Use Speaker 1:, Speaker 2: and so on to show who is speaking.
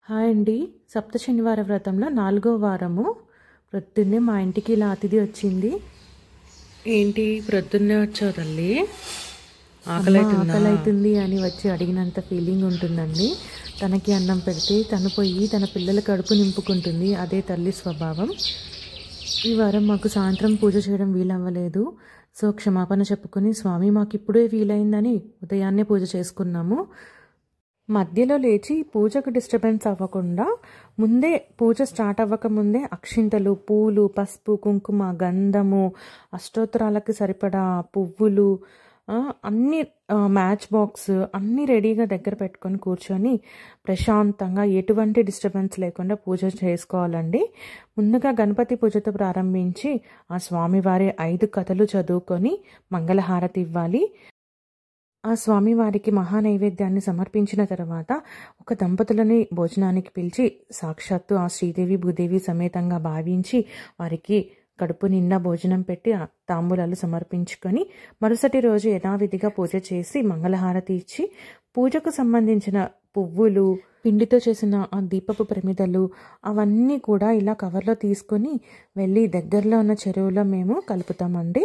Speaker 1: Hi అండి. సప్త శనివార వ్రతంలో 4వ వారము. ప్రొద్దున్నే మా ఇంటికి ఇలా అతిథి వచ్చింది.
Speaker 2: ఏంటి ప్రొద్దున్నే వచ్చావు తల్లి?
Speaker 1: ఆకలైతుంది అని వచ్చి అడిగినంత ఫీలింగ్ ఉంటుందండి. తనకి అన్నం పెడితే తను పోయి తన పిల్లల కడుపు నింపుకుంటుంది. అదే తల్లి స్వభావం. ఈ వారం మాకు సాయంత్రం పూజ చేయడం వీలవ్వలేదు. సో క్షమాపణ చెప్పుకొని స్వామి మాకు ఇప్పుడే వీలైందని ఉదయాన్నే పూజ చేసుకున్నాము. మధ్యలో లేచి పూజకు డిస్టర్బెన్స్ అవ్వకుండా ముందే పూజ స్టార్ట్ అవ్వకముందే అక్షింతలు, పూలు, పసుపు, కుంకుమ, గంధము, అష్టోత్తరాలకి సరిపడా పువ్వులు, అన్నీ మ్యాచ్ బాక్స్ అన్నీ రెడీగా దగ్గర పెట్టుకొని కూర్చొని ప్రశాంతంగా ఎటువంటి డిస్టర్బెన్స్ లేకుండా పూజ చేసుకోవాలండి. ముందుగా గణపతి పూజతో ప్రారంభించి ఆ స్వామివారి 5 కథలు చదువుకొని మంగళహారతి ఇవ్వాలి. ఆ స్వామివారికి మహానైవేద్యాన్ని సమర్పించిన తర్వాత ఒక దంపతులని భోజనానికి పిలిచి సాక్షాత్తు ఆ శ్రీదేవి భూదేవి సమేతంగా భావించి వారికి కడుపు నిండా భోజనం పెట్టి తాంబూలాలు సమర్పించుకొని మరుసటి రోజు యథావిధిగా పూజ చేసి మంగళహారతి ఇచ్చి పూజకు సంబంధించిన పువ్వులు, పిండితో చేసిన ఆ దీపపు ప్రమిదలు అవన్నీ కూడా ఇలా కవర్లో తీసుకొని వెళ్ళి దగ్గరలో ఉన్న చెరువులో మేము కలుపుతామండి.